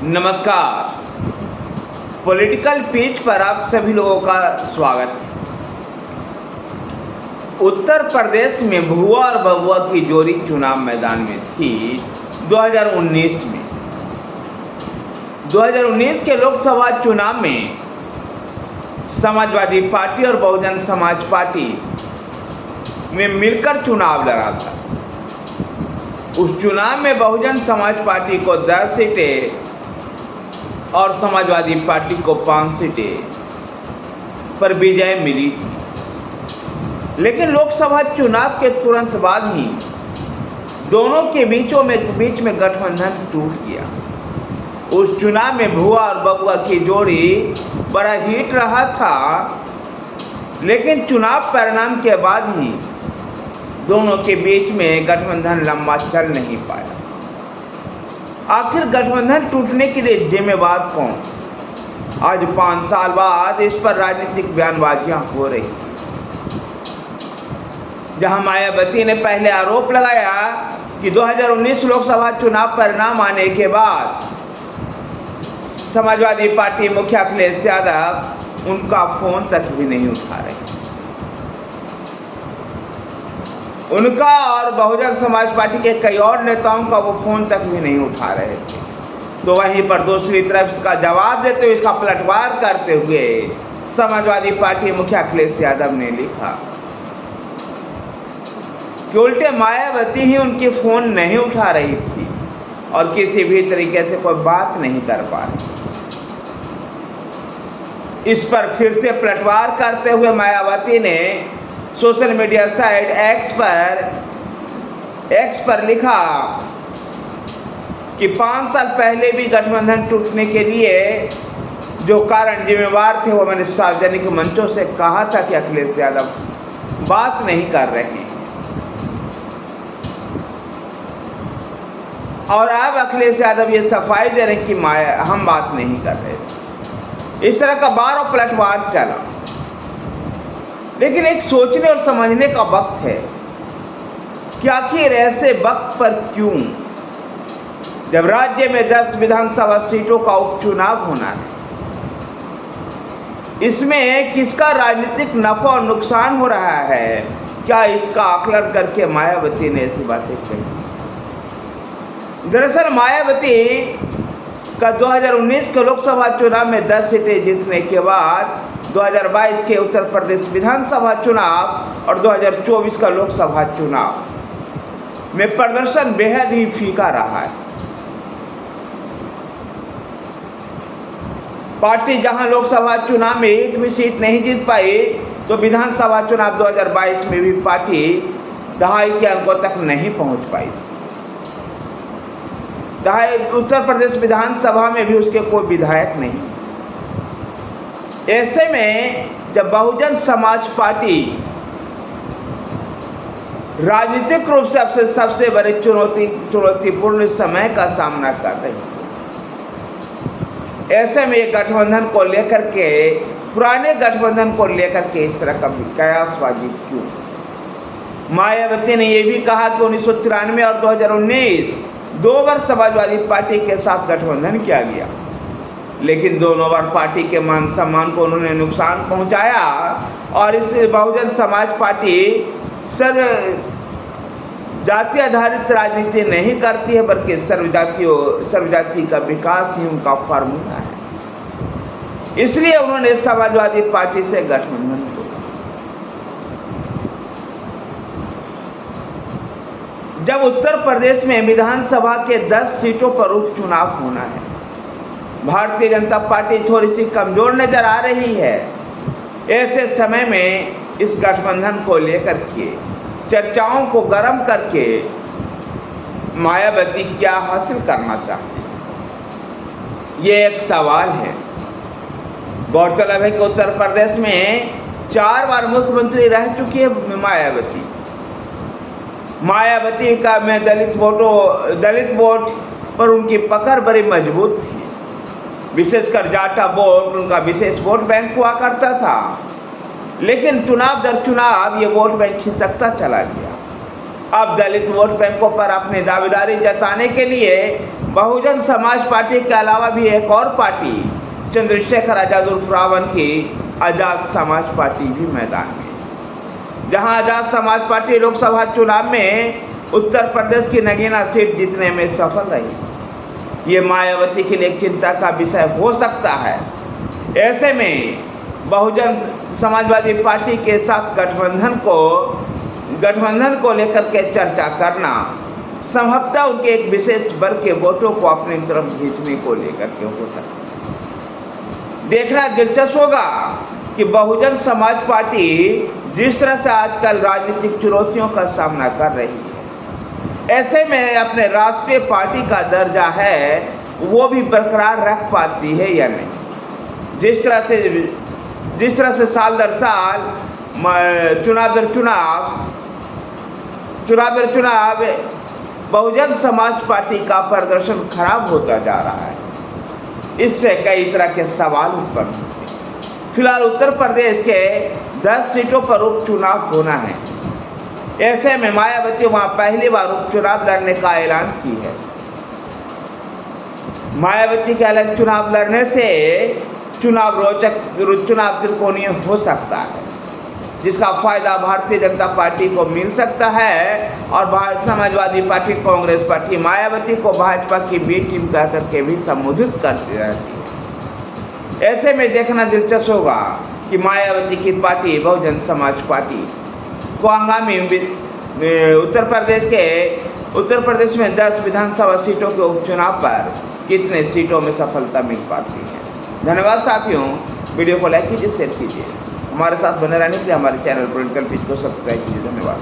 नमस्कार। Political pitch पर आप सभी लोगों का स्वागत है। उत्तर प्रदेश में भुआ और बबुआ की जोड़ी चुनाव मैदान में थी 2019 में। 2019 के लोकसभा चुनाव में समाजवादी पार्टी और बहुजन समाज पार्टी ने मिलकर चुनाव लड़ा था। उस चुनाव में बहुजन समाज पार्टी को 10 सीटें और समाजवादी पार्टी को 5 सीटें पर विजय मिली थी। लेकिन लोकसभा चुनाव के तुरंत बाद ही दोनों के बीच में गठबंधन टूट गया। उस चुनाव में भुआ और बबुआ की जोड़ी बड़ा हिट रहा था, लेकिन चुनाव परिणाम के बाद ही दोनों के बीच में गठबंधन लंबा चल नहीं पाया। आखिर गठबंधन टूटने के लिए जिम्मेवार कौन? आज 5 साल बाद इस पर राजनीतिक बयानबाजियां हो रही। जहां मायावती ने पहले आरोप लगाया कि 2019 लोकसभा चुनाव परिणाम आने के बाद समाजवादी पार्टी मुखिया अखिलेश यादव उनका फोन तक भी नहीं उठा रहे। उनका और बहुजन समाज पार्टी के कई और नेताओं का वो फोन तक भी नहीं उठा रहे थे। तो वहीं पर दूसरी तरफ इसका जवाब देते हुए, इसका पलटवार करते हुए समाजवादी पार्टी मुखिया अखिलेश यादव ने लिखा कि उल्टे मायावती ही उनकी फोन नहीं उठा रही थी और किसी भी तरीके से कोई बात नहीं कर पा रही। इस पर फिर से पलटवार करते हुए मायावती ने सोशल मीडिया साइट एक्स पर लिखा कि 5 साल पहले भी गठबंधन टूटने के लिए जो कारण जिम्मेवार थे वो मैंने सार्वजनिक मंचों से कहा था कि अखिलेश यादव बात नहीं कर रहे हैं, और अब अखिलेश यादव ये सफाई दे रहे हैं कि हम बात नहीं कर रहे थे। इस तरह का बार और पलटवार चला। लेकिन एक सोचने और समझने का वक्त है कि आखिर ऐसे वक्त पर क्यों, जब राज्य में 10 विधानसभा सीटों का उपचुनाव होना है, इसमें किसका राजनीतिक नफा और नुकसान हो रहा है, क्या इसका आकलन करके मायावती ने ऐसी बातें कही? दरअसल मायावती का 2019 के लोकसभा चुनाव में 10 सीटें जीतने के बाद 2022 के उत्तर प्रदेश विधानसभा चुनाव और 2024 का लोकसभा चुनाव में प्रदर्शन बेहद ही फीका रहा है। पार्टी जहां लोकसभा चुनाव में एक भी सीट नहीं जीत पाई, तो विधानसभा चुनाव 2022 में भी पार्टी दहाई के अंकों तक नहीं पहुंच पाई। उत्तर प्रदेश विधानसभा में भी उसके कोई विधायक नहीं। ऐसे में जब बहुजन समाज पार्टी राजनीतिक रूप से सबसे बड़ी चुनौतीपूर्ण समय का सामना कर रही है, ऐसे में ये गठबंधन को लेकर के, पुराने गठबंधन को लेकर के इस तरह का कयासबाजी क्यों? मायावती ने यह भी कहा कि 1993 और 2019 2 बार समाजवादी पार्टी के साथ गठबंधन किया गया, लेकिन दोनों बार पार्टी के मान सम्मान को उन्होंने नुकसान पहुंचाया। और इससे बहुजन समाज पार्टी जाति आधारित राजनीति नहीं करती है, बल्कि सर्वजाति का विकास ही उनका फार्मूला है। इसलिए उन्होंने समाजवादी पार्टी से गठबंधन तोड़ा। जब उत्तर प्रदेश में विधानसभा के 10 सीटों पर उपचुनाव होना है, भारतीय जनता पार्टी थोड़ी सी कमजोर नजर आ रही है। ऐसे समय में इस गठबंधन को लेकर के चर्चाओं को गर्म करके मायावती क्या हासिल करना चाहती है, ये एक सवाल है। गौरतलब है कि उत्तर प्रदेश में 4 बार मुख्यमंत्री रह चुकी है मायावती का में दलित वोट पर उनकी पकड़ बड़ी मजबूत थी। विशेषकर जाटा वोट उनका विशेष वोट बैंक हुआ करता था, लेकिन चुनाव दर चुनाव ये वोट बैंक खिसकता चला गया। अब दलित वोट बैंकों पर अपनी दावेदारी जताने के लिए बहुजन समाज पार्टी के अलावा भी एक और पार्टी चंद्रशेखर आज़ाद उर्फ रावण की आज़ाद समाज पार्टी भी मैदान में है, जहां आज़ाद समाज पार्टी लोकसभा चुनाव में उत्तर प्रदेश की नगीना सीट जीतने में सफल रही। ये मायावती के लिए चिंता का विषय हो सकता है। ऐसे में बहुजन समाजवादी पार्टी के साथ गठबंधन को लेकर के चर्चा करना संभवतः उनके एक विशेष वर्ग के वोटों को अपनी तरफ खींचने को लेकर के हो सकता है। देखना दिलचस्प होगा कि बहुजन समाज पार्टी जिस तरह से आजकल राजनीतिक चुनौतियों का सामना कर रही है, ऐसे में अपने राष्ट्रीय पार्टी का दर्जा है वो भी बरकरार रख पाती है या नहीं। जिस तरह से साल दर साल चुनाव दर चुनाव बहुजन समाज पार्टी का प्रदर्शन खराब होता जा रहा है, इससे कई तरह के सवाल उत्पन्न होते हैं। फिलहाल उत्तर प्रदेश के 10 सीटों पर उपचुनाव होना है। ऐसे में मायावती वहां पहली बार उपचुनाव लड़ने का ऐलान की है। मायावती के अलग चुनाव लड़ने से चुनाव त्रिकोणीय हो सकता है, जिसका फायदा भारतीय जनता पार्टी को मिल सकता है और भारतीय समाजवादी पार्टी, कांग्रेस पार्टी मायावती को भाजपा की बी टीम कह करके भी संबोधित करती रहती है। ऐसे में देखना दिलचस्प होगा कि मायावती की पार्टी बहुजन समाज पार्टी को आगामी उत्तर प्रदेश में 10 विधानसभा सीटों के उपचुनाव पर कितने सीटों में सफलता मिल पाती है। धन्यवाद साथियों, वीडियो को लाइक कीजिए, शेयर कीजिए। हमारे साथ बने रहने के लिए हमारे चैनल पॉलिटिकल पिच को सब्सक्राइब कीजिए। धन्यवाद।